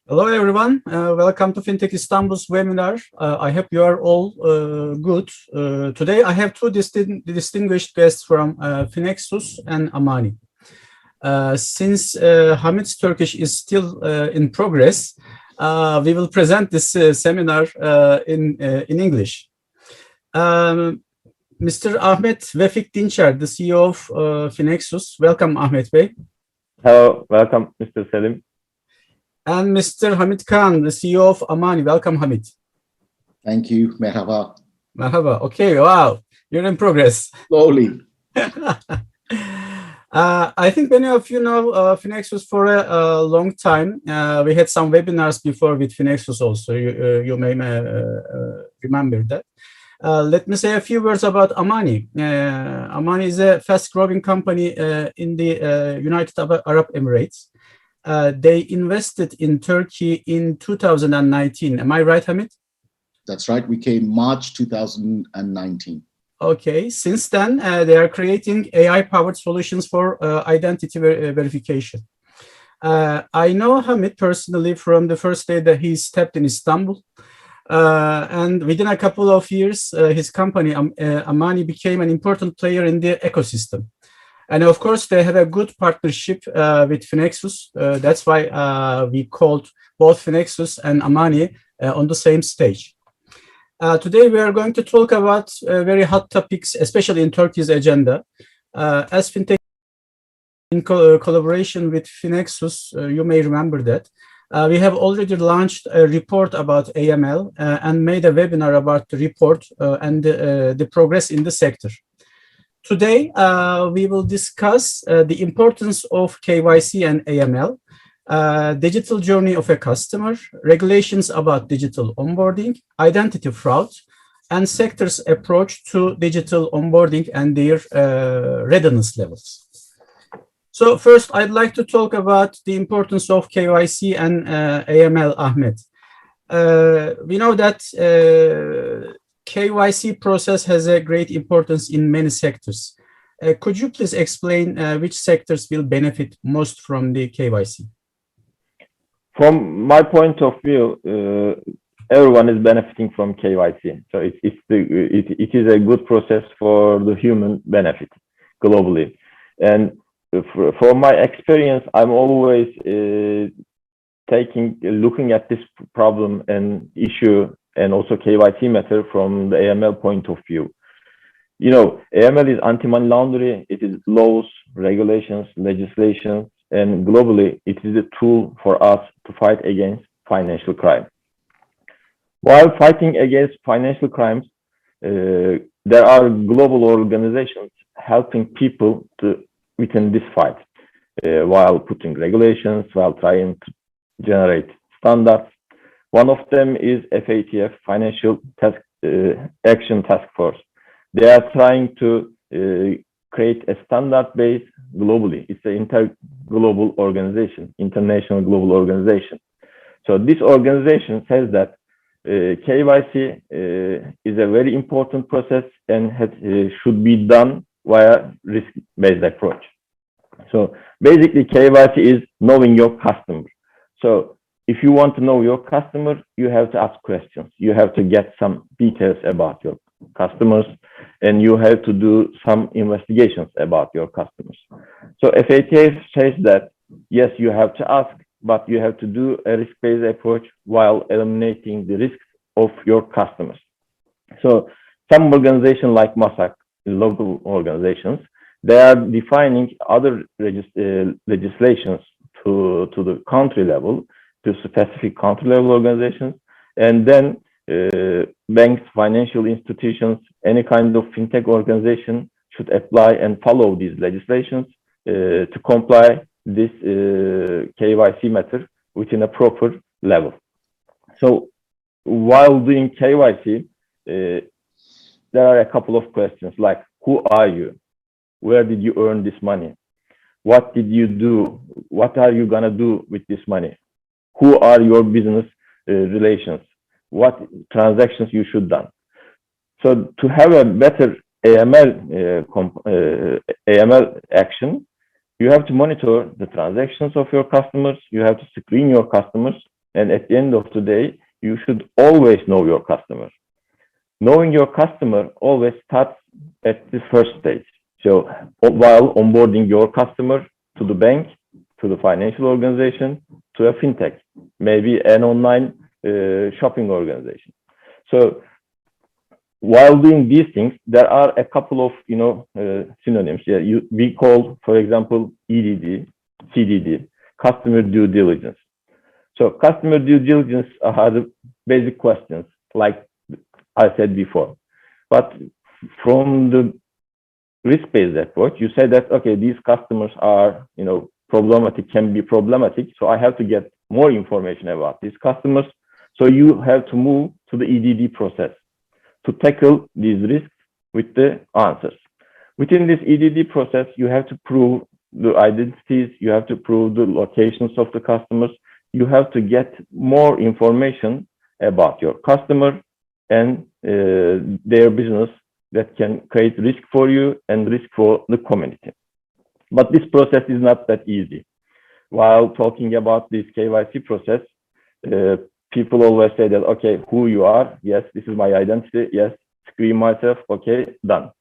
Hello, everyone. Welcome to Fintech Istanbul's webinar. I hope you are all good. Today, I have two distinguished guests from Fineksus and Amani. Since Hamid's Turkish is still in progress, we will present this seminar in English. Mr. Ahmet Vefik Dinçer, the CEO of Fineksus. Welcome, Ahmet Bey. Hello, welcome, Mr. Selim. And Mr. Hamid Khan, the CEO of Amani. Welcome, Hamid. Thank you. Merhaba. Merhaba. Okay, wow. You're in progress. Slowly. I think many of you know Fineksus for a long time. We had some webinars before with Fineksus also. You may remember that. Let me say a few words about Amani. Amani is a fast-growing company in the United Arab Emirates. They invested in Turkey in 2019. Am I right, Hamid? That's right. We came March 2019. Okay. Since then, they are creating AI-powered solutions for identity verification. I know Hamid personally from the first day that he stepped in Istanbul. And within a couple of years, his company, Amani, became an important player in the ecosystem. And of course, they have a good partnership with Fineksus. That's why we called both Fineksus and Amani on the same stage. Today, we are going to talk about very hot topics, especially in Turkey's agenda. As Fintech, in collaboration with Fineksus, you may remember that. We have already launched a report about AML and made a webinar about the report and the progress in the sector. Today, we will discuss the importance of KYC and AML, digital journey of a customer, regulations about digital onboarding, identity fraud, and sector's approach to digital onboarding and their readiness levels. So first, I'd like to talk about the importance of KYC and AML, Ahmet. We know that KYC process has a great importance in many sectors. Could you please explain which sectors will benefit most from the KYC? From my point of view, everyone is benefiting from KYC. So it is a good process for the human benefit globally. And from my experience, I'm always looking at this problem and issue and also KYC matter from the AML point of view. You know, AML is anti-money laundering. It is laws, regulations, legislation, and globally, it is a tool for us to fight against financial crime. While fighting against financial crimes, there are global organizations helping people within this fight, while putting regulations, while trying to generate standards. One of them is FATF, Financial Action Task Force. They are trying to create a standard base globally. It's an interglobal organization, international global organization. So this organization says that KYC is a very important process and should be done via risk-based approach. So basically, KYC is knowing your customer. So if you want to know your customer, you have to ask questions. You have to get some details about your customers, and you have to do some investigations about your customers. So FATF says that, yes, you have to ask, but you have to do a risk-based approach while eliminating the risks of your customers. So some organizations like MASAC, local organizations, they are defining other legislations to the country level, to specific country level organizations, and then banks, financial institutions, any kind of fintech organization should apply and follow these legislations to comply this KYC matter within a proper level. So while doing KYC, there are a couple of questions like, who are you? Where did you earn this money? What did you do? What are you gonna do with this money? Who are your business relations? What transactions you should done? So to have a better AML action, you have to monitor the transactions of your customers. You have to screen your customers And at the end of the day, you should always know your customer. Knowing your customer always starts at the first stage. So while onboarding your customer to the bank, to the financial organization, to a fintech, maybe an online shopping organization. So while doing these things, there are a couple of synonyms. Yeah, we call, for example, EDD, CDD, customer due diligence. So customer due diligence are the basic questions, like I said before. But from the risk-based approach, you say that, okay, these customers are, problematic, can be problematic. So I have to get more information about these customers. So you have to move to the EDD process to tackle these risks with the answers. Within this EDD process, you have to prove the identities, you have to prove the locations of the customers, you have to get more information about your customer and their business that can create risk for you and risk for the community. But this process is not that easy. While talking about this KYC process, people always say that, okay, who you are, yes, this is my identity, yes, screen myself, okay, done.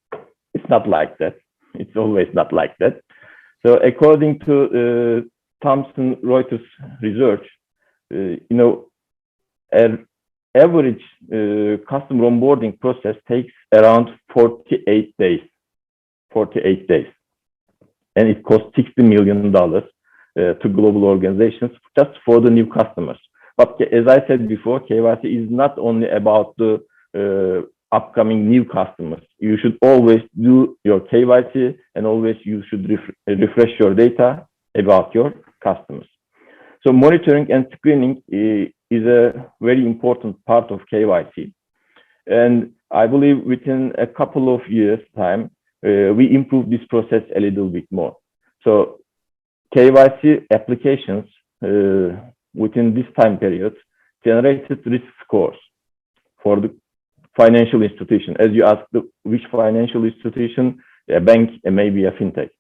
It's not like that. It's always not like that. So according to Thomson Reuters research, an average customer onboarding process takes around 48 days. 48 days. And it costs $60 million to global organizations just for the new customers. But as I said before, KYC is not only about the upcoming new customers. You should always do your KYC and always you should refresh your data about your customers. So monitoring and screening is a very important part of KYC. And I believe within a couple of years' time, we improve this process a little bit more. So KYC applications within this time period generated risk scores for the financial institution. As you asked, which financial institution, a bank, and maybe a fintech.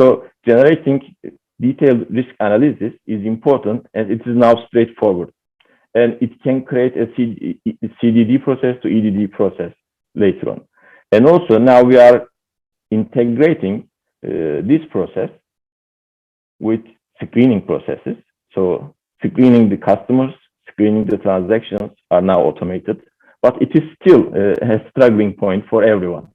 So generating detailed risk analysis is important, and it is now straightforward. And it can create a CDD process to EDD process later on. And also now we are integrating this process with screening processes. So screening the customers, screening the transactions are now automated, but it is still a struggling point for everyone.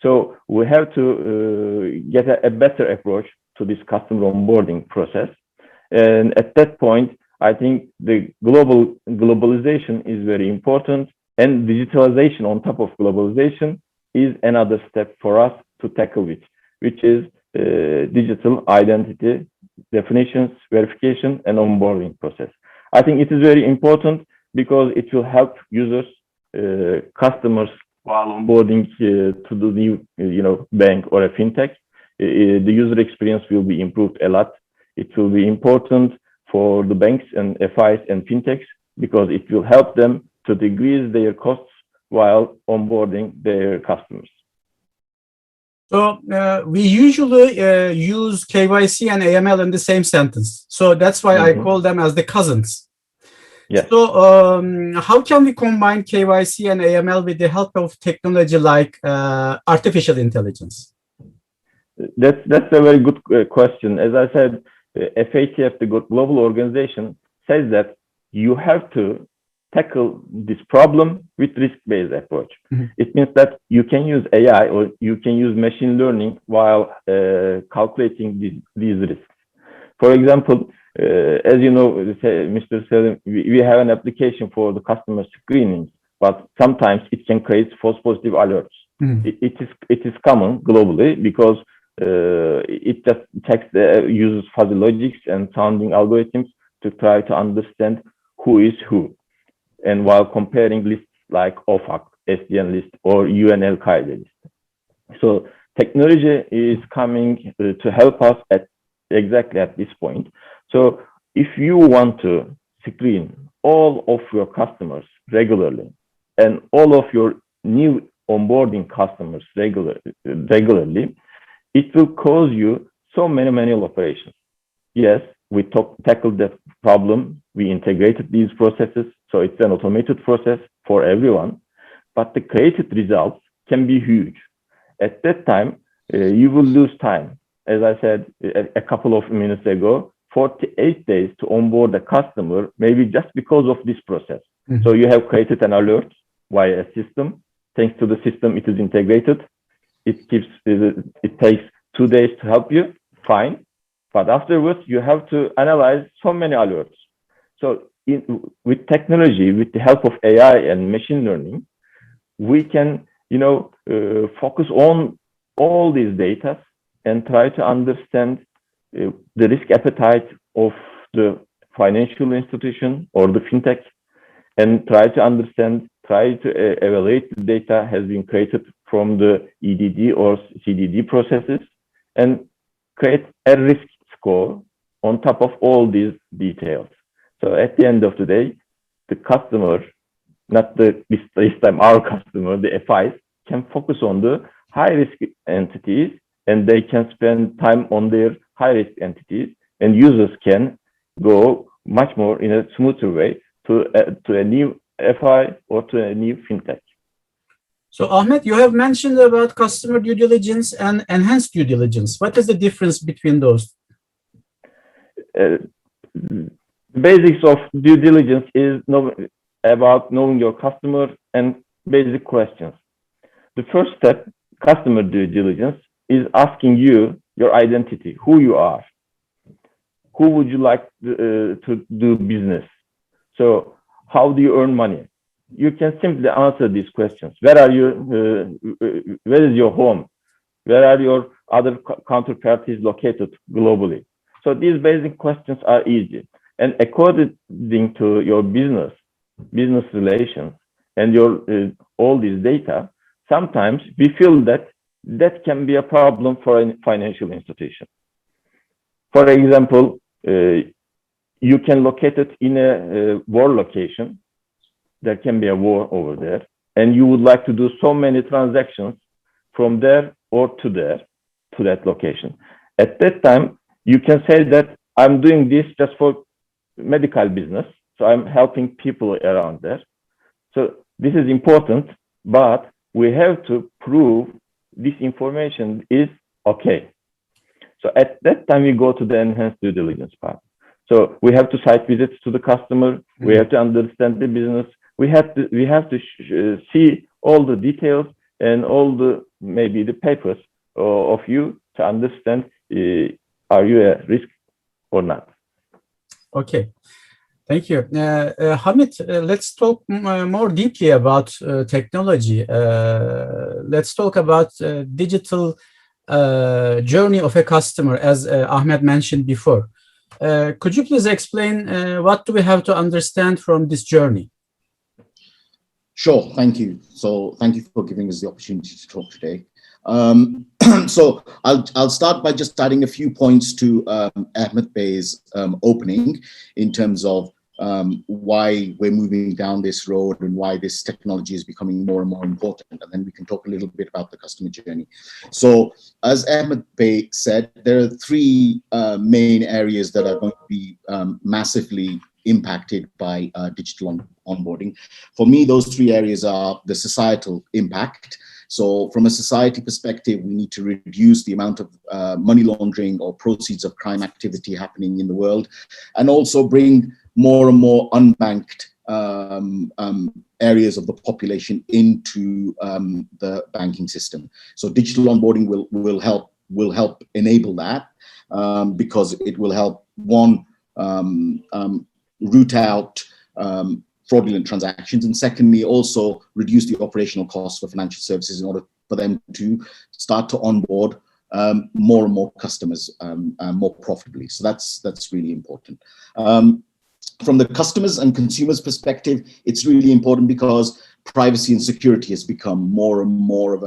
So we have to get a better approach to this customer onboarding process. And at that point, I think the globalization is very important, and digitalization on top of globalization is another step for us to tackle it, which is digital identity definitions, verification, and onboarding process. I think it is very important because it will help users, customers while onboarding to the new bank or a fintech. The user experience will be improved a lot. It will be important for the banks and FIs and fintechs because it will help them to decrease their costs while onboarding their customers. So we usually use KYC and AML in the same sentence. So that's why I call them as the cousins. Yes. So how can we combine KYC and AML with the help of technology like artificial intelligence? That's a very good question. As I said, FATF, the global organization, says that you have to tackle this problem with risk-based approach. It means that you can use AI or you can use machine learning while calculating these risks. For example, as you know, Mr. Selim, we have an application for the customer screening, but sometimes it can create false positive alerts. It is common globally because it just uses fuzzy logics and sounding algorithms to try to understand who is who. And while comparing lists like OFAC, SDN list, or UNL-Kaide list. So technology is coming to help us exactly at this point. So if you want to screen all of your customers regularly and all of your new onboarding customers regularly, it will cause you so many manual operations. Yes, we tackled that problem. We integrated these processes. So it's an automated process for everyone. But the created results can be huge. At that time, you will lose time. As I said a couple of minutes ago, 48 days to onboard a customer, maybe just because of this process. Mm-hmm. So you have created an alert via a system. Thanks to the system, it is integrated. It takes 2 days to help you, fine. But afterwards, you have to analyze so many alerts. So with technology, with the help of AI and machine learning, we can, focus on all these data and try to understand the risk appetite of the financial institution or the fintech, and try to evaluate the data has been created from the EDD or CDD processes, and create a risk score on top of all these details. So at the end of the day, the customer, not this time our customer, the FIs, can focus on the high risk entities, and they can spend time on their high risk entities, and users can go much more in a smoother way to a new FI or to a new fintech. So Ahmet, you have mentioned about customer due diligence and enhanced due diligence. What is the difference between those? The basics of due diligence is about knowing your customer and basic questions. The first step, customer due diligence, is asking you your identity, who you are, who would you like to do business. So how do you earn money? You can simply answer these questions. Where are you? Where is your home? Where are your other counterparties located globally? So these basic questions are easy. And according to your business relations, and your all these data, sometimes we feel that can be a problem for a financial institution. For example, you can locate it in a war location. There can be a war over there, and you would like to do so many transactions from there or to that location. At that time, you can say that I'm doing this just for medical business, so I'm helping people around there. So this is important, but we have to prove this information is okay. So at that time, we go to the enhanced due diligence part. So we have to site visits to the customer. We have to understand the business. We have to see all the details and all the maybe the papers of you to understand are you a risk or not. Okay, thank you. Hamid, let's talk more deeply about technology. Let's talk about digital journey of a customer, as Ahmed mentioned before. Could you please explain what do we have to understand from this journey? Sure, thank you. So thank you for giving us the opportunity to talk today. So I'll start by just adding a few points to Ahmed Bey's opening in terms of why we're moving down this road and why this technology is becoming more and more important. And then we can talk a little bit about the customer journey. So as Ahmed Bey said, there are three main areas that are going to be massively impacted by digital onboarding. For me, those three areas are the societal impact. So from a society perspective, we need to reduce the amount of money laundering or proceeds of crime activity happening in the world, and also bring more and more unbanked areas of the population into the banking system. So digital onboarding will help enable that because it will help, one, root out fraudulent transactions, and secondly, also reduce the operational costs for financial services in order for them to start to onboard more and more customers more profitably. So that's really important. From the customers and consumers perspective, it's really important because privacy and security has become more and more of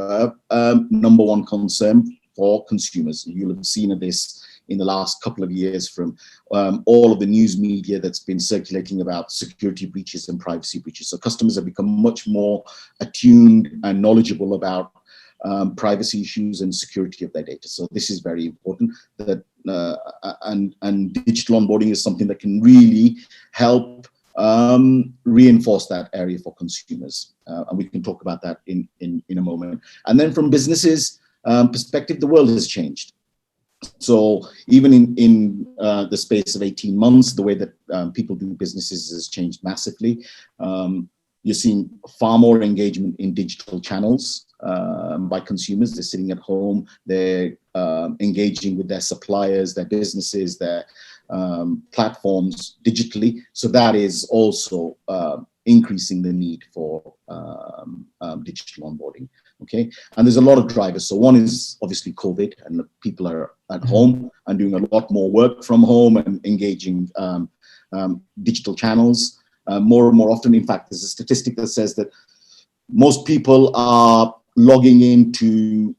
a number one concern for consumers. You'll have seen this in the last couple of years from all of the news media that's been circulating about security breaches and privacy breaches. So customers have become much more attuned and knowledgeable about privacy issues and security of their data. So this is very important, that digital onboarding is something that can really help reinforce that area for consumers. And we can talk about that in a moment. And then from businesses perspective, the world has changed. So even in the space of 18 months, the way that people do businesses has changed massively. You're seeing far more engagement in digital channels by consumers. They're sitting at home, they're engaging with their suppliers, their businesses, their platforms digitally. So that is also increasing the need for digital onboarding. Okay, and there's a lot of drivers. So one is obviously COVID, and people are at home and doing a lot more work from home and engaging digital channels more and more often. In fact, there's a statistic that says that most people are logging into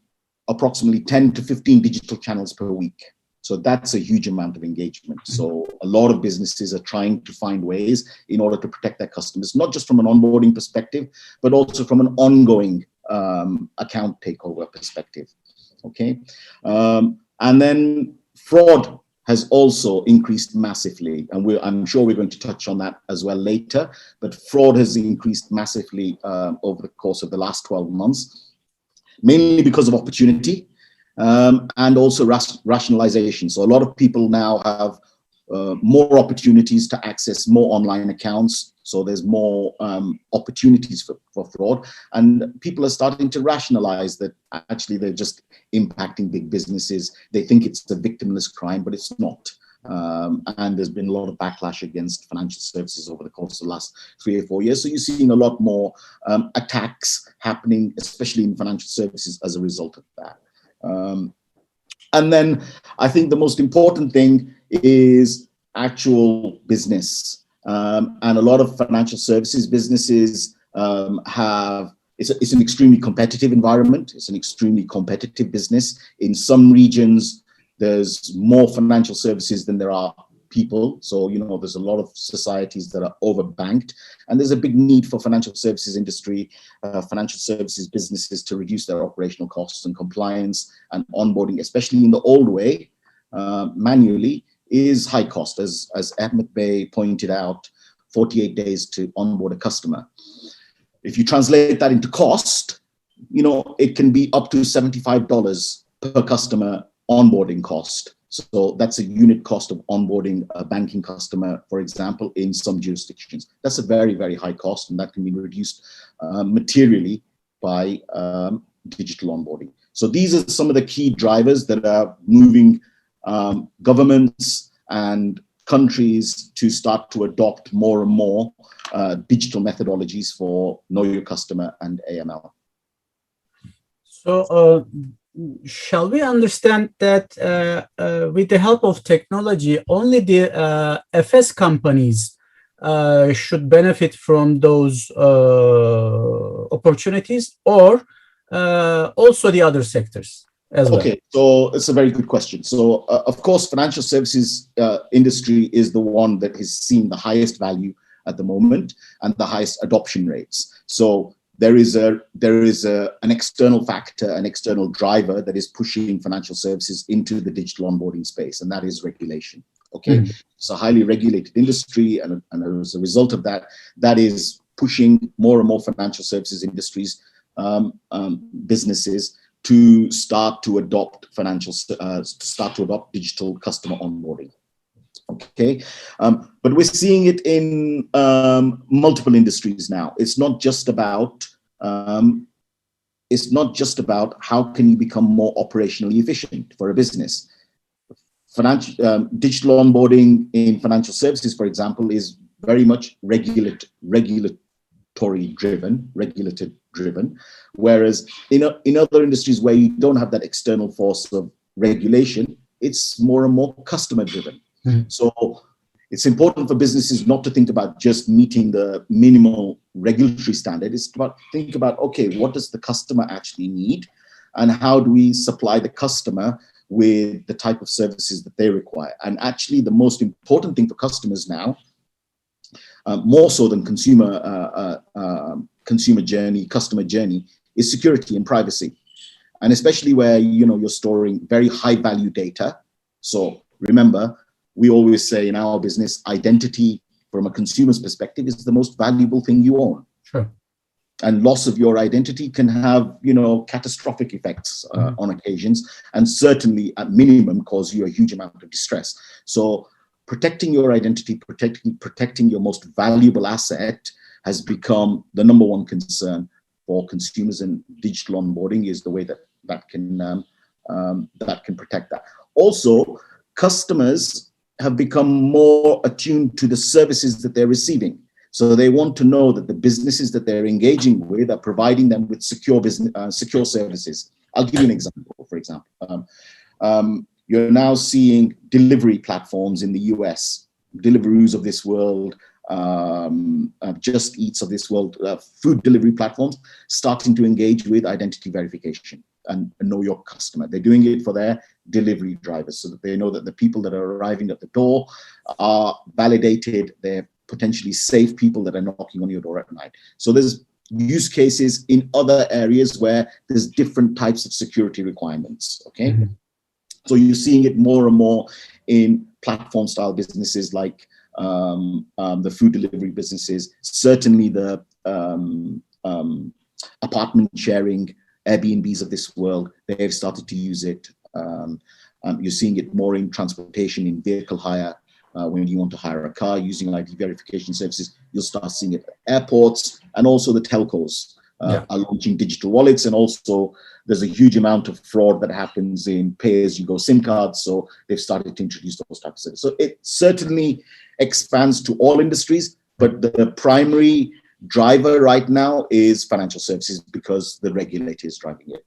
approximately 10 to 15 digital channels per week. So that's a huge amount of engagement. So a lot of businesses are trying to find ways in order to protect their customers, not just from an onboarding perspective, but also from an ongoing account takeover perspective. Okay. And then fraud has also increased massively. And I'm sure we're going to touch on that as well later, but fraud has increased massively over the course of the last 12 months, mainly because of opportunity. And also rationalization. So a lot of people now have more opportunities to access more online accounts. So there's more opportunities for fraud. And people are starting to rationalize that actually they're just impacting big businesses. They think it's a victimless crime, but it's not. And there's been a lot of backlash against financial services over the course of the last 3 or 4 years. So you're seeing a lot more attacks happening, especially in financial services as a result of that. And then I think the most important thing is actual business. And a lot of financial services businesses it's an extremely competitive environment. It's an extremely competitive business. In some regions, there's more financial services than there are people. So, there's a lot of societies that are overbanked, and there's a big need for financial services industry, financial services businesses to reduce their operational costs, and compliance and onboarding, especially in the old way, manually, is high cost. As Ahmed Bey pointed out, 48 days to onboard a customer. If you translate that into cost, it can be up to $75 per customer onboarding cost. So that's a unit cost of onboarding a banking customer, for example, in some jurisdictions. That's a very, very high cost, and that can be reduced materially by digital onboarding. So these are some of the key drivers that are moving governments and countries to start to adopt more and more digital methodologies for Know Your Customer and AML. So shall we understand that with the help of technology, only the FS companies should benefit from those opportunities, or also the other sectors as well? Okay, so it's a very good question. So of course, financial services industry is the one that has seen the highest value at the moment and the highest adoption rates. So there is an external factor, an external driver that is pushing financial services into the digital onboarding space, and that is regulation. Okay, it's a highly regulated industry, and as a result of that, that is pushing more and more financial services industries, businesses, to start to adopt digital customer onboarding. Okay, but we're seeing it in multiple industries now. It's not just about how can you become more operationally efficient for a business. Digital onboarding in financial services, for example, is very much regulated driven, whereas in other industries where you don't have that external force of regulation, it's more and more customer driven. So it's important for businesses not to think about just meeting the minimal regulatory standard. It's about think about, okay, what does the customer actually need, and how do we supply the customer with the type of services that they require? And actually, the most important thing for customers now, more so than customer journey, is security and privacy. And especially where you're storing very high value data, So remember, we always say in our business, identity from a consumer's perspective is the most valuable thing you own. Sure. And loss of your identity can have, catastrophic effects on occasions, and certainly at minimum cause you a huge amount of distress. So protecting your identity, protecting your most valuable asset has become the number one concern for consumers, and digital onboarding is the way that can protect that. Also, customers have become more attuned to the services that they're receiving. So they want to know that the businesses that they're engaging with are providing them with secure services. I'll give you an example. For example, you're now seeing delivery platforms in the US, Deliveroos of this world, Just Eats of this world, food delivery platforms starting to engage with identity verification and know your customer. They're doing it for their delivery drivers so that they know that the people that are arriving at the door are validated. They're potentially safe people that are knocking on your door at night. So there's use cases in other areas where there's different types of security requirements, okay? Mm-hmm. So you're seeing it more and more in platform style businesses like the food delivery businesses, certainly the apartment sharing Airbnbs of this world, they've started to use it. You're seeing it more in transportation, in vehicle hire. When you want to hire a car using ID verification services, you'll start seeing it at airports, and also the telcos are launching digital wallets. And also there's a huge amount of fraud that happens in pay-as-you-go SIM cards. So they've started to introduce those types of services. So it certainly expands to all industries, but the primary driver right now is financial services because the regulator is driving it.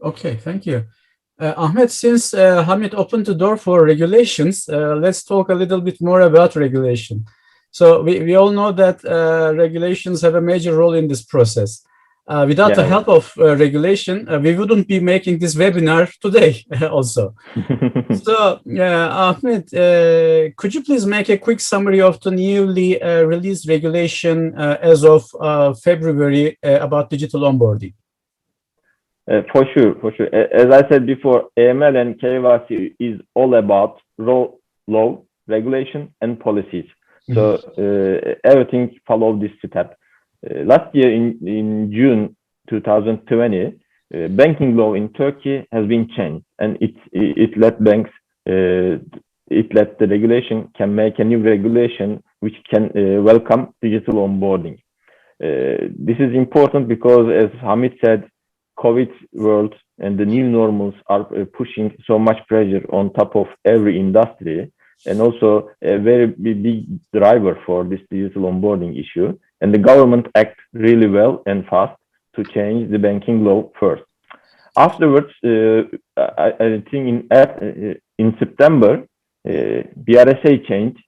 Okay, thank you. Ahmet, since Hamid opened the door for regulations, let's talk a little bit more about regulation. So we all know that regulations have a major role in this process. Without the help of regulation, we wouldn't be making this webinar today also. So, Ahmed, could you please make a quick summary of the newly released regulation as of February about digital onboarding? For sure. As I said before, AML and KYC is all about law, regulation, and policies. So everything follows this step. Last year in June 2020, banking law in Turkey has been changed, and it let banks, it let the regulation can make a new regulation which can welcome digital onboarding. This is important because, as Hamid said, COVID world and the new normals are pushing so much pressure on top of every industry, and also a very big driver for this digital onboarding issue. And the government acts really well and fast to change the banking law first. Afterwards, I think in September, BRSA changed,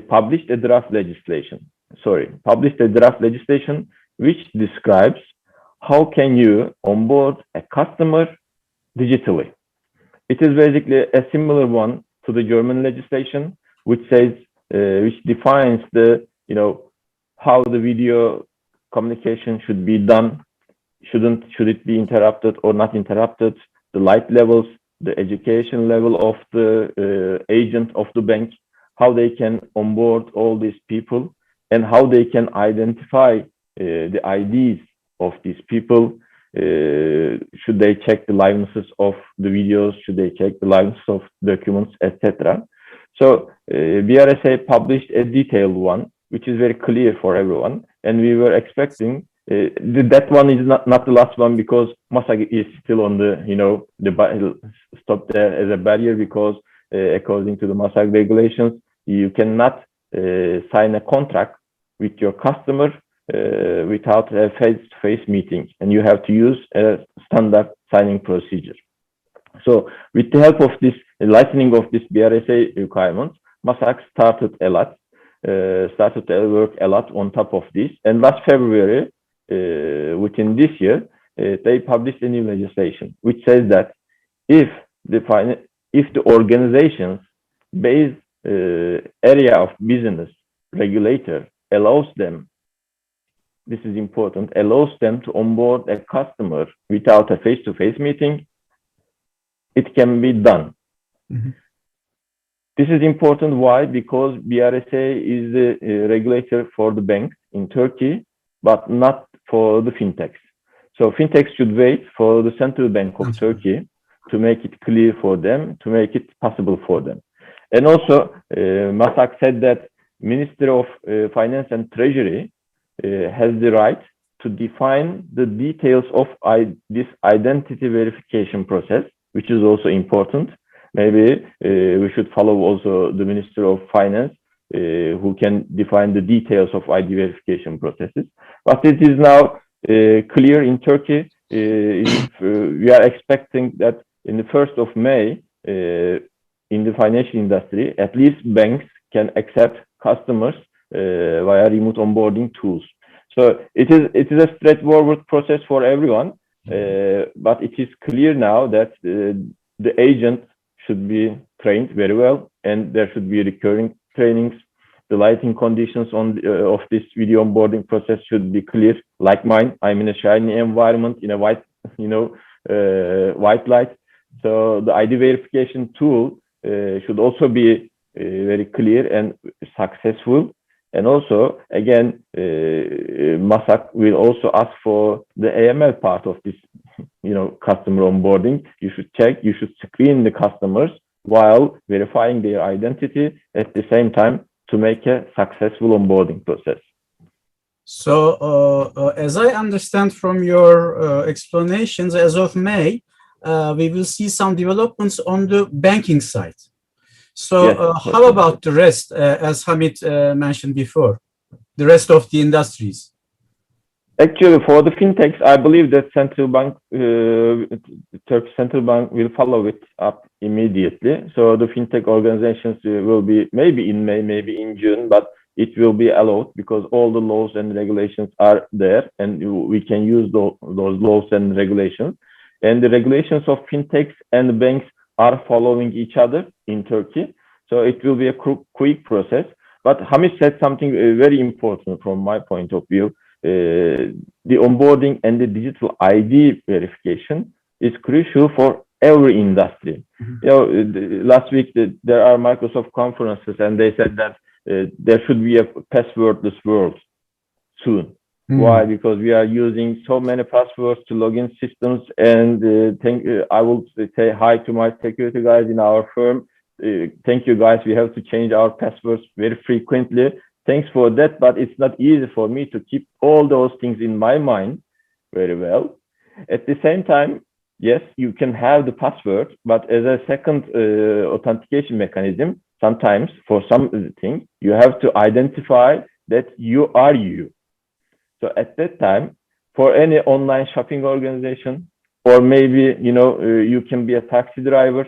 published a draft legislation which describes how can you onboard a customer digitally. It is basically a similar one to the German legislation, which says, which defines the, how the video communication should be done, should it be interrupted or not interrupted, the light levels, the education level of the agent of the bank, how they can onboard all these people, and how they can identify the IDs of these people. Should they check the livenesses of the videos? Should they check the livenesses of documents, etc.? So BRSA published a detailed one, which is very clear for everyone. And we were expecting that one is not the last one, because MASAG is still on the stop there as a barrier, because according to the MASAG regulations, you cannot sign a contract with your customer without a face-to-face meeting, and you have to use a standard signing procedure. So with the help of this lightening of this BRSA requirements, MASAG started to work a lot on top of this. And last February, within this year, they published a new legislation which says that if the organization's base area of business regulator allows them, this is important, allows them to onboard a customer without a face-to-face meeting, it can be done. Mm-hmm. This is important. Why? Because BRSA is the regulator for the banks in Turkey, but not for the fintechs. So fintechs should wait for the central bank of Turkey to make it clear for them, to make it possible for them. And also, Masak said that Ministry of Finance and Treasury has the right to define the details of this identity verification process, which is also important. Maybe we should follow also the Minister of Finance, who can define the details of ID verification processes. But it is now clear in Turkey. We are expecting that in the 1st of May, in the financial industry, at least banks can accept customers via remote onboarding tools. So it is a straightforward process for everyone, but it is clear now that the agent should be trained very well, and there should be recurring trainings. The lighting conditions of this video onboarding process should be clear. Like mine, I'm in a shiny environment in a white, white light. So the ID verification tool should also be very clear and successful. And also, again, Masak will also ask for the AML part of this, customer onboarding. You should check, you should screen the customers while verifying their identity at the same time to make a successful onboarding process. So, as I understand from your explanations, as of May, we will see some developments on the banking side. So Yes. how about the rest, as Hamid mentioned before, the rest of the industries? Actually, for the fintechs, I believe that central bank, Turkish central bank will follow it up immediately. So the fintech organizations will be maybe in May, maybe in June, but it will be allowed because all the laws and regulations are there, and we can use those laws and regulations. And the regulations of fintechs and the banks are following each other in Turkey. So it will be a quick process. But Hamid said something very important from my point of view. The onboarding and the digital ID verification is crucial for every industry. Last week there are Microsoft conferences, and they said that there should be a passwordless world soon. Why? Because we are using so many passwords to login systems, and I will say hi to my security guys in our firm. Thank you guys. We have to change our passwords very frequently. Thanks for that, but it's not easy for me to keep all those things in my mind very well. At the same time, yes, you can have the password, but as a second authentication mechanism, sometimes for some things, you have to identify that you are you. So at that time, for any online shopping organization, or maybe, you can be a taxi driver,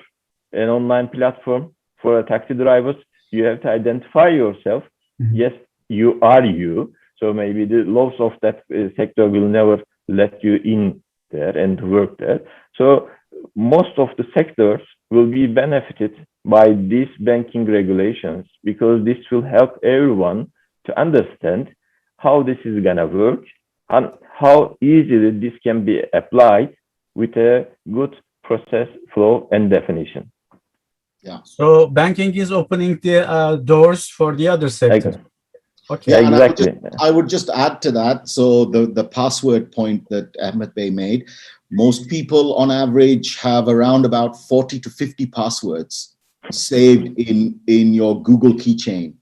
an online platform for taxi drivers, you have to identify yourself. Yes, you are you. So maybe the laws of that sector will never let you in there and work there. So most of the sectors will be benefited by these banking regulations, because this will help everyone to understand how this is going to work and how easily this can be applied with a good process flow and definition. Yeah. So banking is opening the doors for the other sectors. Okay. Yeah, exactly. I would just add to that. So the password point that Ahmet Bey made, most people on average have around about 40 to 50 passwords saved in your Google keychain.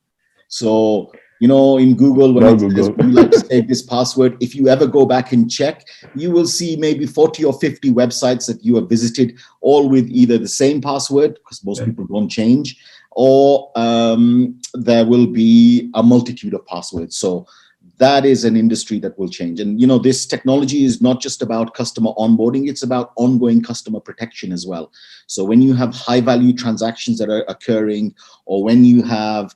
So, in Google, when says, you like to save this password, if you ever go back and check, you will see maybe 40 or 50 websites that you have visited, all with either the same password, because most people don't change, or there will be a multitude of passwords. So that is an industry that will change. And, this technology is not just about customer onboarding, it's about ongoing customer protection as well. So when you have high value transactions that are occurring, or when you have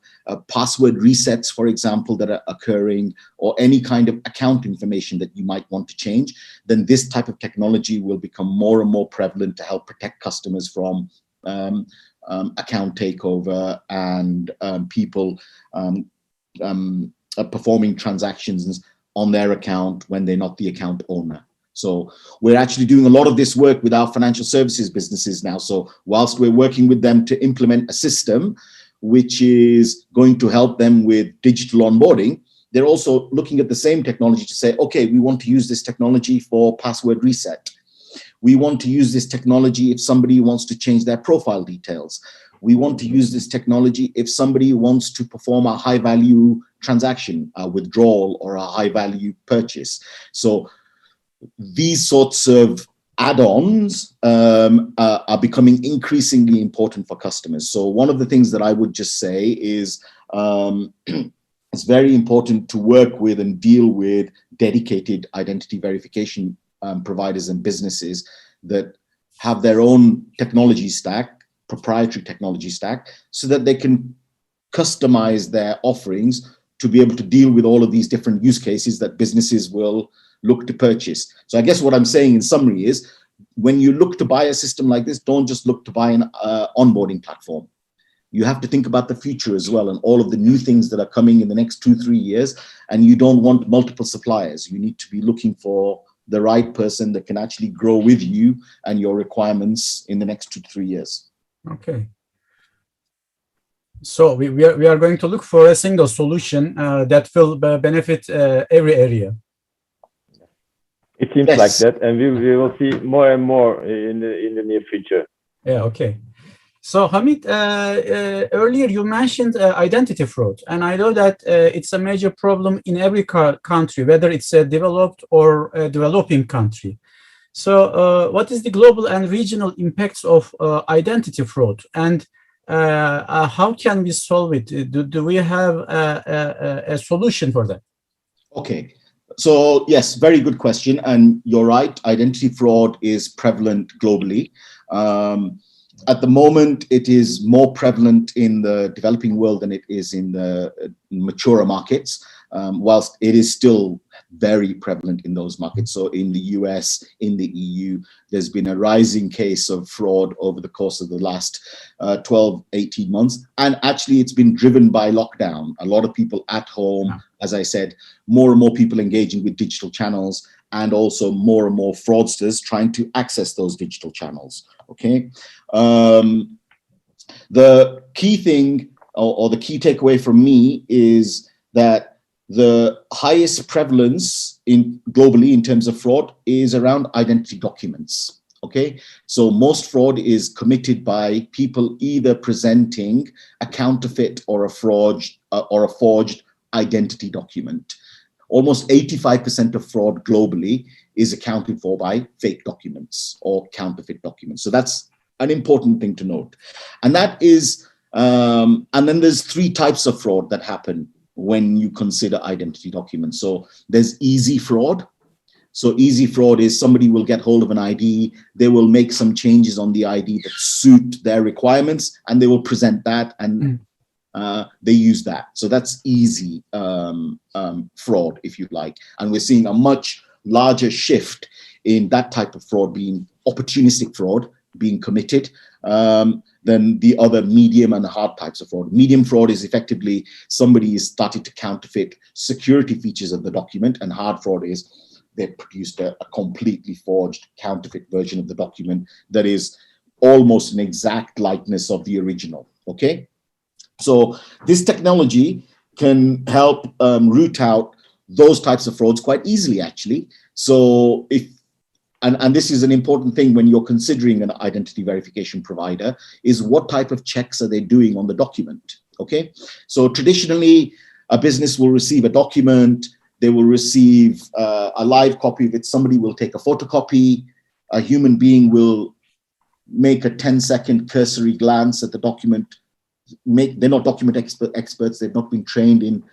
password resets, for example, that are occurring, or any kind of account information that you might want to change, then this type of technology will become more and more prevalent to help protect customers from account takeover and people performing transactions on their account when they're not the account owner. So we're actually doing a lot of this work with our financial services businesses now. So whilst we're working with them to implement a system which is going to help them with digital onboarding, they're also looking at the same technology to say, okay, we want to use this technology for password reset. We want to use this technology if somebody wants to change their profile details. We want to use this technology if somebody wants to perform a high value transaction, a withdrawal or a high value purchase. So these sorts of add-ons are becoming increasingly important for customers. So one of the things that I would just say is it's very important to work with and deal with dedicated identity verification providers and businesses that have their own technology stack, proprietary technology stack, so that they can customize their offerings to be able to deal with all of these different use cases that businesses will look to purchase. So I guess what I'm saying in summary is, when you look to buy a system like this, don't just look to buy an onboarding platform. You have to think about the future as well and all of the new things that are coming in the next 2-3 years. And you don't want multiple suppliers. You need to be looking for the right person that can actually grow with you and your requirements in the next 2 to 3 years. Okay. So we are going to look for a single solution that will benefit every area. It seems like that, and we will see more and more in the near future. Yeah, okay. So Hamid, earlier you mentioned identity fraud, and I know that it's a major problem in every country, whether it's a developed or a developing country. So what is the global and regional impacts of identity fraud, and how can we solve it? Do we have a solution for that? Okay. So yes, very good question. And you're right, identity fraud is prevalent globally. At the moment, it is more prevalent in the developing world than it is in the mature markets, whilst it is still very prevalent in those markets. So in the US, in the EU, there's been a rising case of fraud over the course of the last 12, 18 months. And actually, it's been driven by lockdown. A lot of people at home, as I said, more and more people engaging with digital channels, and also more and more fraudsters trying to access those digital channels. Okay. The key thing or the key takeaway from me is that the highest prevalence globally in terms of fraud is around identity documents. Okay, so most fraud is committed by people either presenting a counterfeit or a forged identity document. Almost 85% of fraud globally is accounted for by fake documents or counterfeit documents. So that's an important thing to note. And that is, and then there's 3 types of fraud that happen when you consider identity documents. So there's easy fraud. So easy fraud is somebody will get hold of an ID, they will make some changes on the ID that suit their requirements, and they will present that, and they use that. So that's easy fraud, if you like. And we're seeing a much larger shift in that type of fraud being opportunistic fraud being committed than the other medium and hard types of fraud. Medium fraud is effectively somebody is starting to counterfeit security features of the document, and hard fraud is they've produced a completely forged counterfeit version of the document that is almost an exact likeness of the original. Okay. So this technology can help root out those types of frauds quite easily, actually. So and this is an important thing when you're considering an identity verification provider, is what type of checks are they doing on the document? Okay. So traditionally, a business will receive a document, they will receive a live copy of it, somebody will take a photocopy, a human being will make a 10-second cursory glance at the document. They're not document experts, they've not been trained in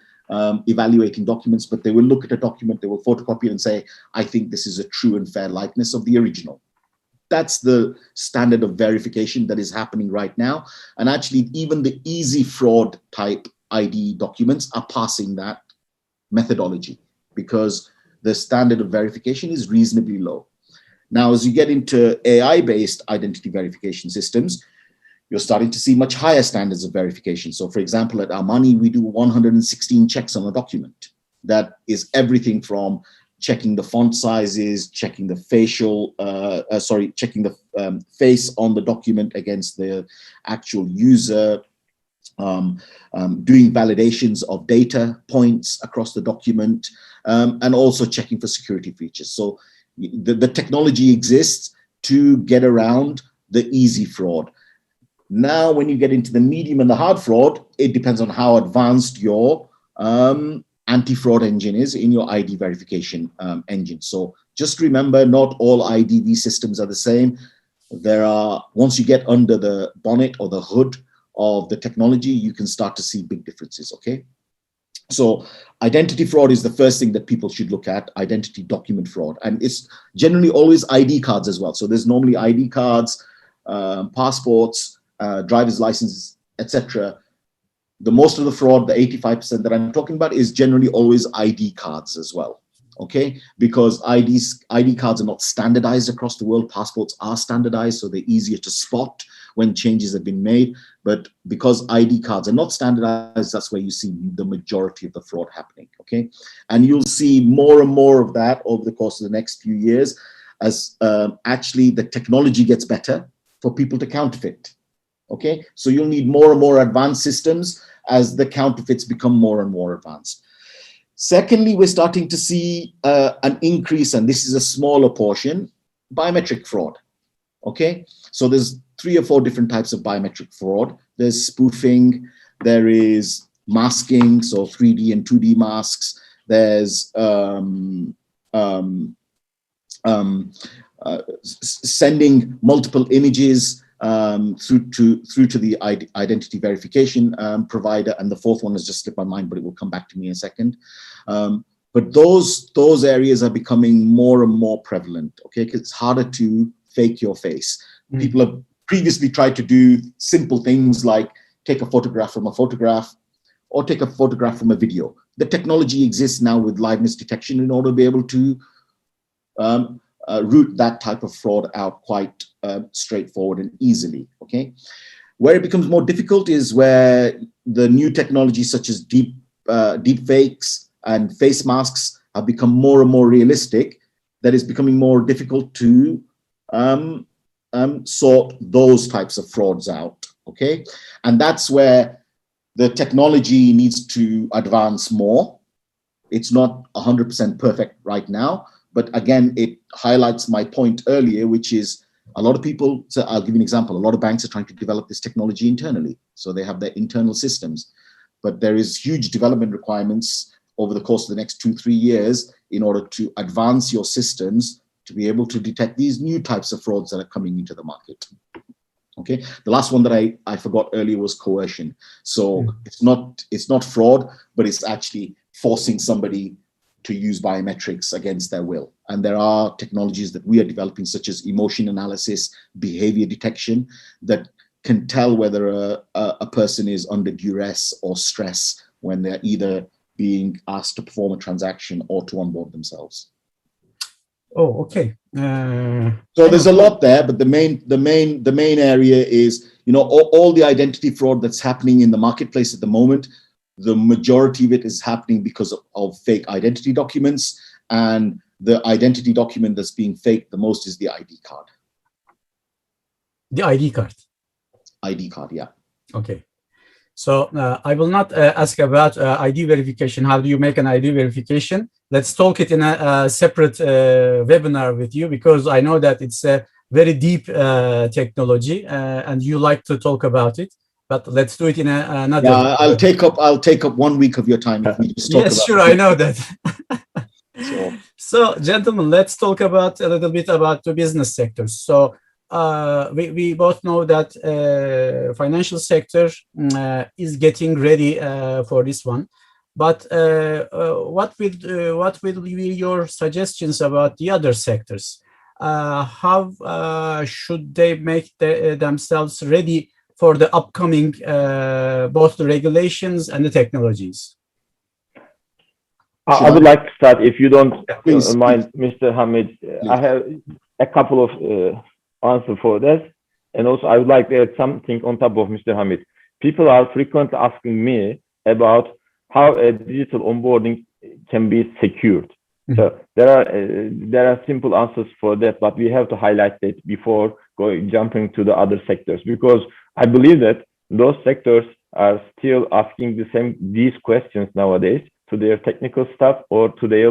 evaluating documents, but they will look at a document, they will photocopy it and say, I think this is a true and fair likeness of the original. That's the standard of verification that is happening right now. And actually, even the easy fraud type ID documents are passing that methodology because the standard of verification is reasonably low. Now, as you get into AI-based identity verification systems, you're starting to see much higher standards of verification. So for example, at Amani, we do 116 checks on a document. That is everything from checking the font sizes, checking the checking the face on the document against the actual user, doing validations of data points across the document, and also checking for security features. So the technology exists to get around the easy fraud. Now, when you get into the medium and the hard fraud, it depends on how advanced your anti-fraud engine is in your ID verification engine. So just remember, not all IDV systems are the same. There are, once you get under the bonnet or the hood of the technology, you can start to see big differences, okay? So identity fraud is the first thing that people should look at, identity document fraud. And it's generally always ID cards as well. So there's normally ID cards, passports, driver's licenses, etc. The most of the fraud, the 85% that I'm talking about, is generally always ID cards as well, okay? Because ID cards are not standardized across the world. Passports are standardized, so they're easier to spot when changes have been made. But because ID cards are not standardized, that's where you see the majority of the fraud happening, okay? And you'll see more and more of that over the course of the next few years as actually the technology gets better for people to counterfeit, okay? So you'll need more and more advanced systems as the counterfeits become more and more advanced. Secondly, we're starting to see an increase, and this is a smaller portion, biometric fraud, okay? So there's 3 or 4 different types of biometric fraud. There's spoofing, there is masking, so 3D and 2D masks. There's sending multiple images through to the identity verification provider, and the fourth one has just slipped my mind, but it will come back to me in a second. But those areas are becoming more and more prevalent, okay? Because it's harder to fake your face. People have previously tried to do simple things like take a photograph from a photograph or take a photograph from a video. The technology exists now with liveness detection in order to be able to root that type of fraud out quite straightforward and easily, okay? Where it becomes more difficult is where the new technologies such as deep fakes and face masks have become more and more realistic, that is becoming more difficult to sort those types of frauds out, okay? And that's where the technology needs to advance more. It's not 100% perfect right now, but again, it highlights my point earlier, which is a lot of people, so I'll give you an example, a lot of banks are trying to develop this technology internally. So they have their internal systems, but there is huge development requirements over the course of the next 2-3 years in order to advance your systems to be able to detect these new types of frauds that are coming into the market. Okay, the last one that I forgot earlier was coercion. So it's not fraud, but it's actually forcing somebody to use biometrics against their will. And there are technologies that we are developing, such as emotion analysis, behavior detection, that can tell whether a person is under duress or stress when they're either being asked to perform a transaction or to onboard themselves. Oh, okay. So there's a lot there, but the main area is, you know, all the identity fraud that's happening in the marketplace at the moment. The majority of it is happening because of fake identity documents, and the identity document that's being faked the most is the ID card. The ID card. ID card, yeah. Okay. So I will not ask about ID verification. How do you make an ID verification? Let's talk it in a separate webinar with you, because I know that it's a very deep technology and you like to talk about it. But let's do it in another. Yeah, I'll take up 1 week of your time if we just talk yes, about sure, it. I know that. So, so, gentlemen, let's talk about a little bit about the business sectors. So, we both know that financial sector is getting ready for this one. But what will be your suggestions about the other sectors? How should they make themselves ready for the upcoming both the regulations and the technologies? I would like to start, if you don't Please. mind, Mr. Hamid. I have a couple of answers for this. And also, I would like to add something on top of Mr. Hamid. People are frequently asking me about how a digital onboarding can be secured. So there are simple answers for that, but we have to highlight that before jumping to the other sectors, because I believe that those sectors are still asking these questions nowadays to their technical staff or to their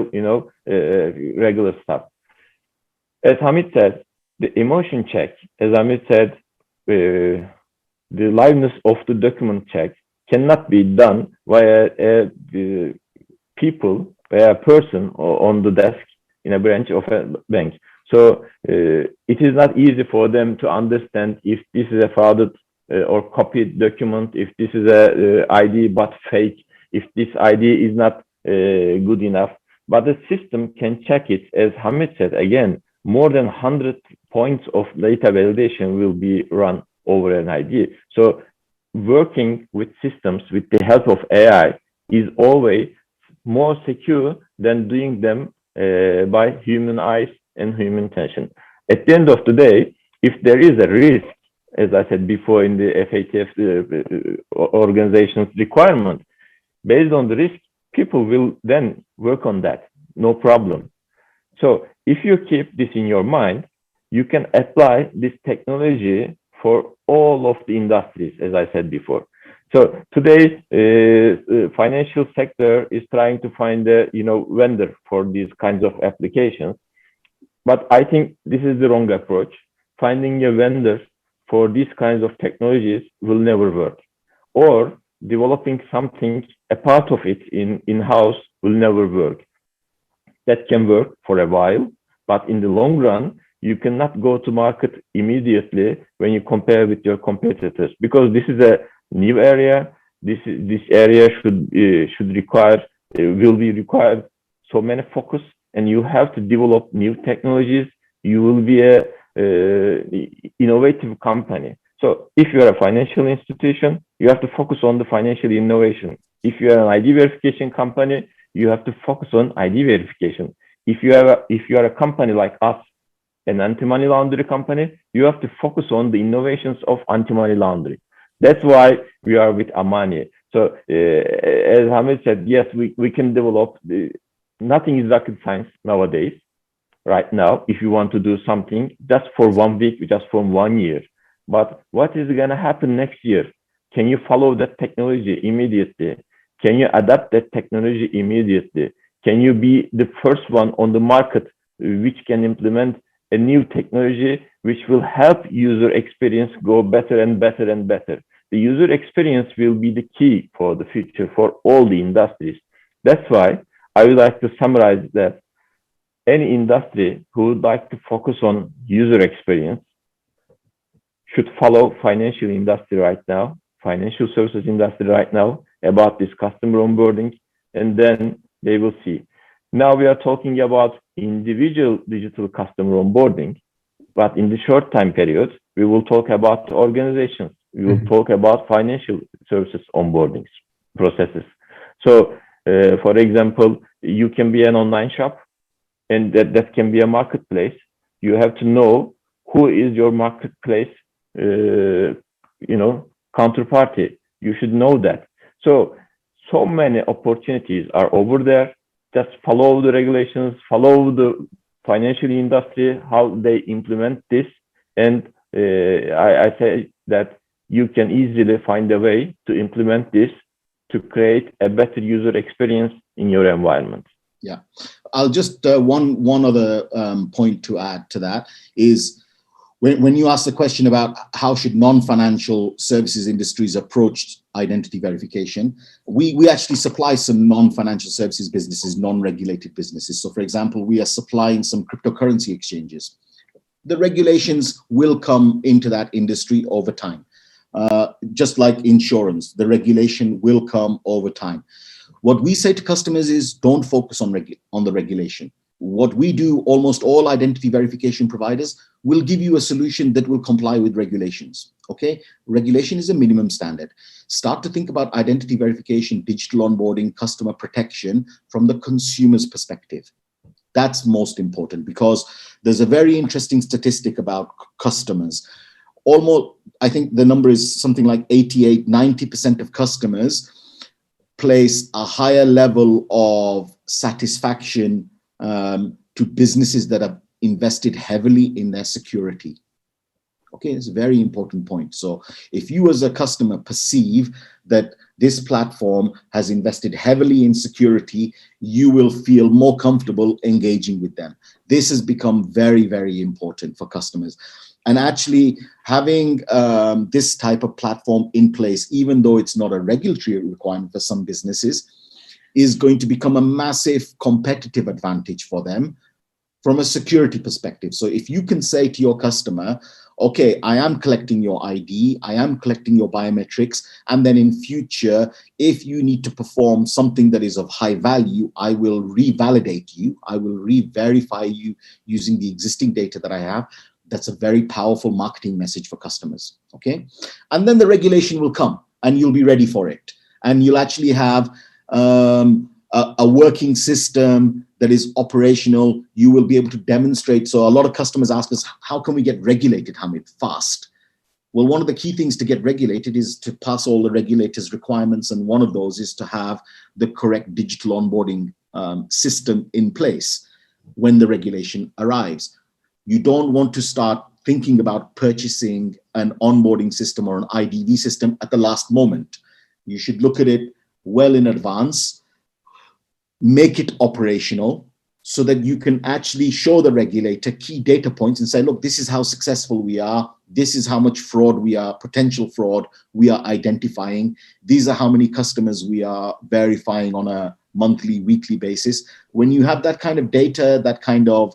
regular staff. As Hamid said, the emotion check, as Hamid said, the liveness of the document check cannot be done via a person on the desk in a branch of a bank. So it is not easy for them to understand if this is a frauded or copied document, if this is a ID but fake, if this ID is not good enough. But the system can check it. As Hamid said, again, more than 100 points of data validation will be run over an ID. So working with systems with the help of AI is always more secure than doing them by human eyes and human intention. At the end of the day, if there is a risk, as I said before in the FATF organization's requirement, based on the risk, people will then work on that, no problem. So if you keep this in your mind, you can apply this technology for all of the industries, as I said before. So today, financial sector is trying to find a vendor for these kinds of applications. But I think this is the wrong approach. Finding a vendor for these kinds of technologies will never work. Or developing something, a part of it in-house will never work. That can work for a while, but in the long run, you cannot go to market immediately when you compare with your competitors, because this is a new area. This area will be required so many focus, and you have to develop new technologies. You will be a innovative company. So if you are a financial institution, you have to focus on the financial innovation. If you are an ID verification company, you have to focus on ID verification. If you are a company like us, an anti-money laundering company, you have to focus on the innovations of anti-money laundering. That's why we are with Amani. So as Hamid said, yes, we can develop. Nothing is rocket science nowadays. Right now, if you want to do something just for 1 week, just for 1 year, but what is going to happen next year? Can you follow that technology immediately? Can you adapt that technology immediately? Can you be the first one on the market which can implement a new technology which will help user experience go better and better and better? The user experience will be the key for the future for all the industries. That's why I would like to summarize that any industry who would like to focus on user experience should follow financial industry right now, financial services industry right now, about this customer onboarding, and then they will see. Now we are talking about individual digital customer onboarding, but in the short time period, we will talk about organizations. We will talk about financial services onboarding processes. So, for example, you can be an online shop, and that can be a marketplace. You have to know who is your marketplace, counterparty. You should know that. So many opportunities are over there. Just follow the regulations, follow the financial industry, how they implement this. And I say that you can easily find a way to implement this to create a better user experience in your environment. Yeah, I'll just one other point to add to that is when you ask the question about how should non-financial services industries approach identity verification, we actually supply some non-financial services businesses, non-regulated businesses. So for example, we are supplying some cryptocurrency exchanges. The regulations will come into that industry over time. Just like insurance, the regulation will come over time. What we say to customers is don't focus on the regulation. What we do, almost all identity verification providers will give you a solution that will comply with regulations. Okay, regulation is a minimum standard. Start to think about identity verification, digital onboarding, customer protection from the consumer's perspective. That's most important, because there's a very interesting statistic about customers. Almost, I think the number is something like 88–90% of customers place a higher level of satisfaction to businesses that have invested heavily in their security. Okay, it's a very important point. So if you as a customer perceive that this platform has invested heavily in security, you will feel more comfortable engaging with them. This has become very, very important for customers. And actually having this type of platform in place, even though it's not a regulatory requirement for some businesses, is going to become a massive competitive advantage for them from a security perspective. So if you can say to your customer, okay, I am collecting your ID, I am collecting your biometrics, and then in future, if you need to perform something that is of high value, I will revalidate you, I will re-verify you using the existing data that I have. That's a very powerful marketing message for customers, okay? And then the regulation will come and you'll be ready for it. And you'll actually have a working system that is operational. You will be able to demonstrate. So a lot of customers ask us, how can we get regulated, Hamid, fast? Well, one of the key things to get regulated is to pass all the regulators' requirements. And one of those is to have the correct digital onboarding system in place when the regulation arrives. You don't want to start thinking about purchasing an onboarding system or an IDV system at the last moment. You should look at it well in advance, make it operational so that you can actually show the regulator key data points and say, look, this is how successful we are. This is how much fraud we are, potential fraud we are identifying. These are how many customers we are verifying on a monthly, weekly basis. When you have that kind of data, that kind of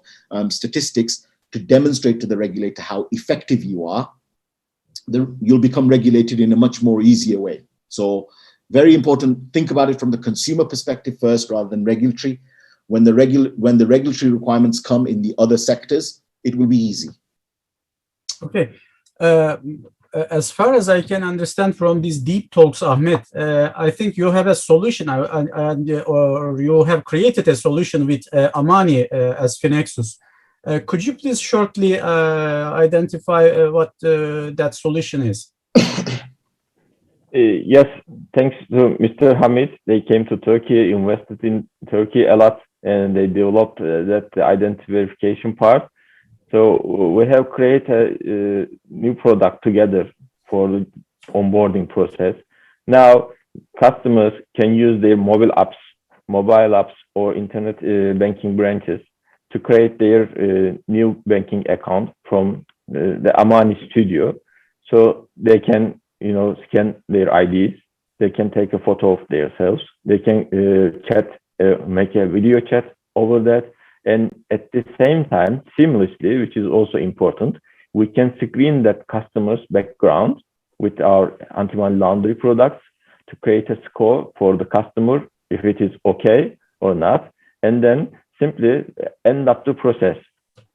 statistics to demonstrate to the regulator how effective you are, you'll become regulated in a much more easier way. So very important, think about it from the consumer perspective first rather than regulatory. When the regulatory requirements come in the other sectors, it will be easy. Okay. As far as I can understand from these deep talks, Ahmet, I think you have a solution or you have created a solution with Amani as Fineksus. Could you please shortly identify what that solution is? Yes, thanks to Mr. Hamid. They came to Turkey, invested in Turkey a lot, and they developed that identity verification part. So we have created a new product together for the onboarding process. Now, customers can use their mobile apps or internet banking branches to create their new banking account from the Amani studio. So they can scan their IDs, they can take a photo of themselves, they can chat, make a video chat over that. And at the same time, seamlessly, which is also important, we can screen that customer's background with our anti-money laundering products to create a score for the customer, if it is okay or not, and then simply end up the process.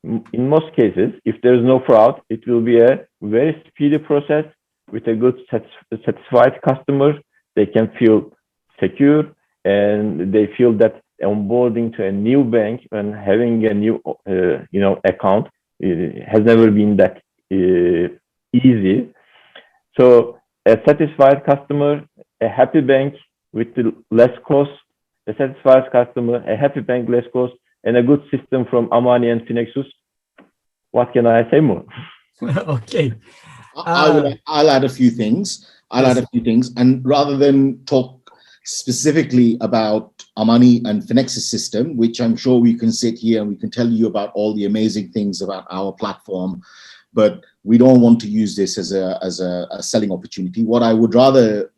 In most cases, if there is no fraud, it will be a very speedy process with a good satisfied customer. They can feel secure and they feel that onboarding to a new bank and having a new account has never been that easy. So a satisfied customer, a happy bank with the less cost, a satisfied customer, a happy bank, less cost, and a good system from Amani and Fineksus. What can I say more? Okay. I'll add a few things. And rather than talk specifically about Amani and Fineksus system, which I'm sure we can sit here and we can tell you about all the amazing things about our platform, but we don't want to use this as a selling opportunity. What I would rather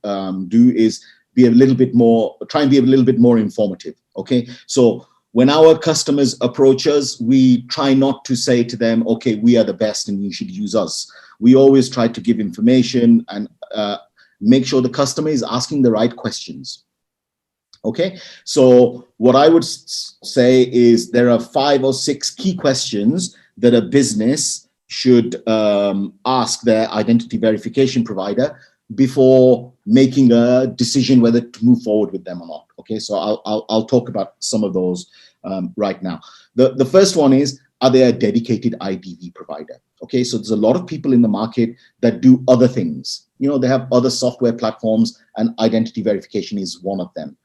do is be a little bit more, try and be a little bit more informative. Okay, so when our customers approach us, we try not to say to them, okay, we are the best and you should use us. We always try to give information and make sure the customer is asking the right questions. Okay, so what I would say is there are 5 or 6 key questions that a business should ask their identity verification provider before making a decision whether to move forward with them or not. Okay, so I'll talk about some of those right now. The first one is, are they a dedicated IDV provider? Okay, so there's a lot of people in the market that do other things. They have other software platforms and identity verification is one of them.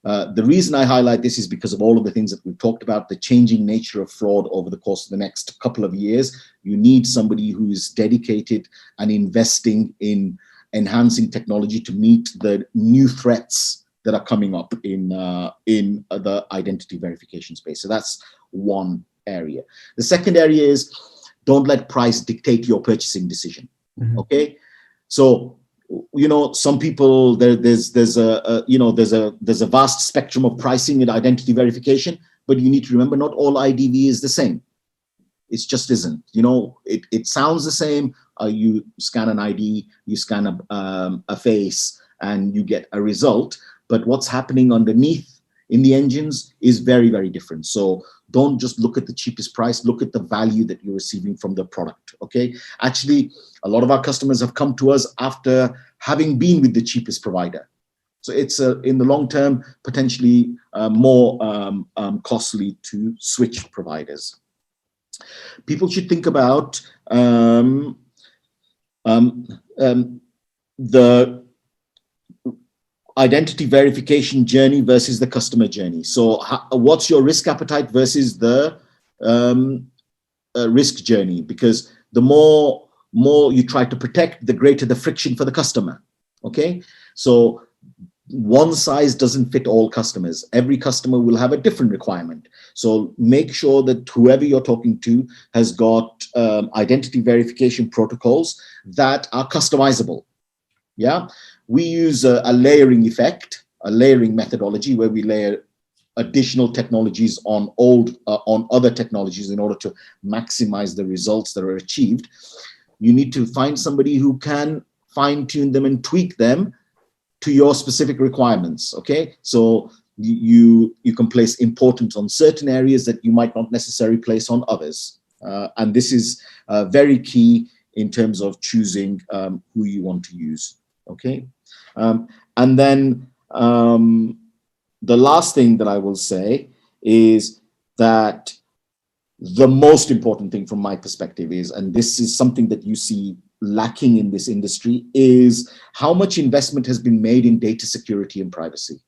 The reason I highlight this is because of all of the things that we've talked about, the changing nature of fraud over the course of the next couple of years. You need somebody who is dedicated and investing in enhancing technology to meet the new threats that are coming up in the identity verification space. So that's one area. The second area is don't let price dictate your purchasing decision. Mm-hmm. Okay, so some people there's a vast spectrum of pricing in identity verification, but you need to remember not all IDV is the same. It just isn't. It sounds the same. You scan an ID, you scan a face, and you get a result. But what's happening underneath in the engines is very, very different. So don't just look at the cheapest price, look at the value that you're receiving from the product, okay? Actually, a lot of our customers have come to us after having been with the cheapest provider. So it's in the long term, potentially more costly to switch providers. People should think about the identity verification journey versus the customer journey. So what's your risk appetite versus the risk journey? Because the more you try to protect, the greater the friction for the customer, okay? So one size doesn't fit all customers. Every customer will have a different requirement. So make sure that whoever you're talking to has got identity verification protocols that are customizable, yeah? We use a layering effect, a layering methodology where we layer additional technologies on other technologies in order to maximize the results that are achieved. You need to find somebody who can fine-tune them and tweak them to your specific requirements, okay? So you can place importance on certain areas that you might not necessarily place on others. And this is very key in terms of choosing who you want to use. Okay, and then the last thing that I will say is that the most important thing from my perspective is, and this is something that you see lacking in this industry, is how much investment has been made in data security and privacy.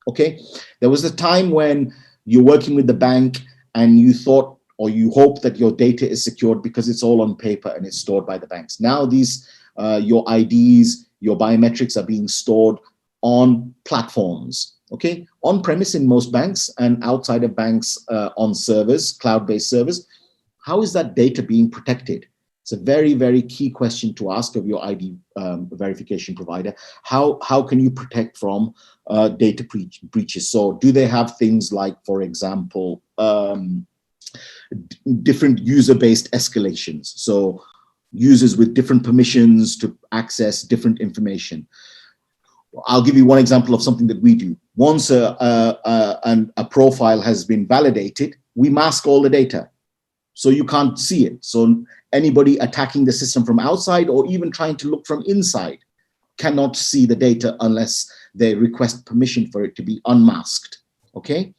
Okay, there was a time when you're working with the bank and you thought or you hope that your data is secured because it's all on paper and it's stored by the banks. Now these your IDs, your biometrics are being stored on platforms, okay? On premise in most banks and outside of banks on servers, cloud-based servers. How is that data being protected? It's a very, very key question to ask of your ID verification provider. How can you protect from data breaches? So do they have things like, for example, different user-based escalations? So users with different permissions to access different information. I'll give you one example of something that we do. Once a profile has been validated, we mask all the data, so you can't see it. So anybody attacking the system from outside or even trying to look from inside cannot see the data unless they request permission for it to be unmasked, okay?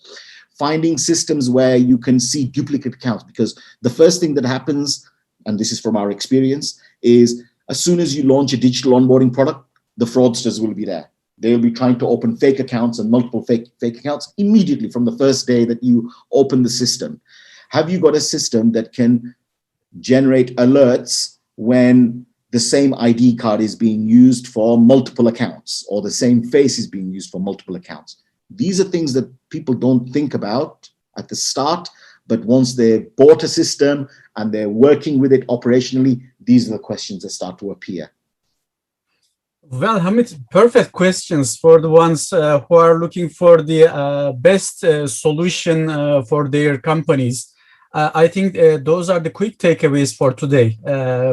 Finding systems where you can see duplicate accounts, because the first thing that happens, and this is from our experience, is as soon as you launch a digital onboarding product, the fraudsters will be there. They'll be trying to open fake accounts and multiple fake accounts immediately from the first day that you open the system. Have you got a system that can generate alerts when the same ID card is being used for multiple accounts or the same face is being used for multiple accounts? These are things that people don't think about at the start, but once they've bought a system and they're working with it operationally, these are the questions that start to appear. Well, Hamid, perfect questions for the ones who are looking for the best solution for their companies. I think those are the quick takeaways for today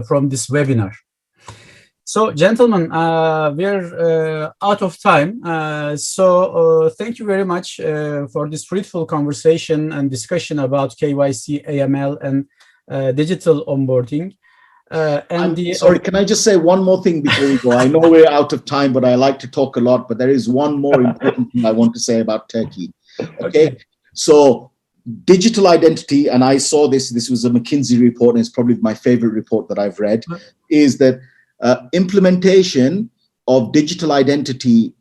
from this webinar. So, gentlemen, we're out of time. So thank you very much for this fruitful conversation and discussion about KYC, AML, and digital onboarding. Sorry, can I just say one more thing before we go? I know we're out of time, but I like to talk a lot, but there is one more important thing I want to say about Turkey. Okay. So digital identity, and I saw this was a McKinsey report, and it's probably my favorite report that I've read, is that implementation of digital identity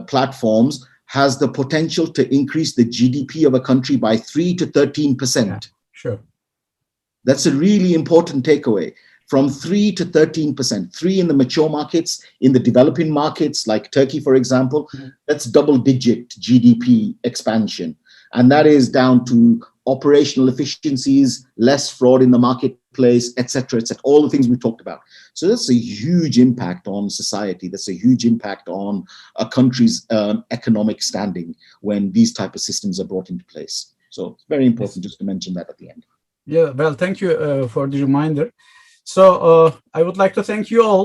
platforms has the potential to increase the GDP of a country by 3 to 13%. Yeah, sure. That's a really important takeaway. From 3 to 13%, 3 in the mature markets, in the developing markets like Turkey, for example, that's double-digit GDP expansion. And that is down to operational efficiencies, less fraud in the marketplace, et cetera, all the things we talked about. So that's a huge impact on society. That's a huge impact on a country's economic standing when these type of systems are brought into place. So it's very important just to mention that at the end. Yeah, well, thank you for the reminder. So I would like to thank you all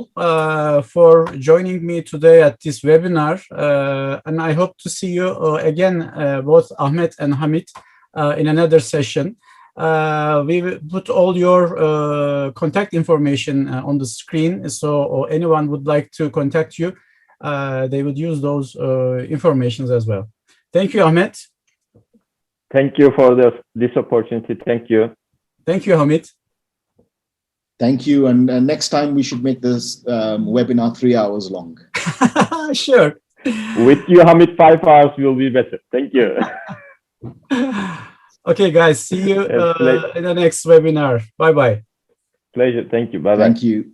for joining me today at this webinar. And I hope to see you again, both Ahmet and Hamid, in another session. We will put all your contact information on the screen. So anyone would like to contact you, they would use those informations as well. Thank you, Ahmet. Thank you for this opportunity. Thank you. Thank you, Hamid. Thank you. And next time we should make this webinar 3 hours long. Sure. With you, Hamid, 5 hours will be better. Thank you. Okay, guys. See you in the next webinar. Bye-bye. Pleasure. Thank you. Bye-bye. Thank you.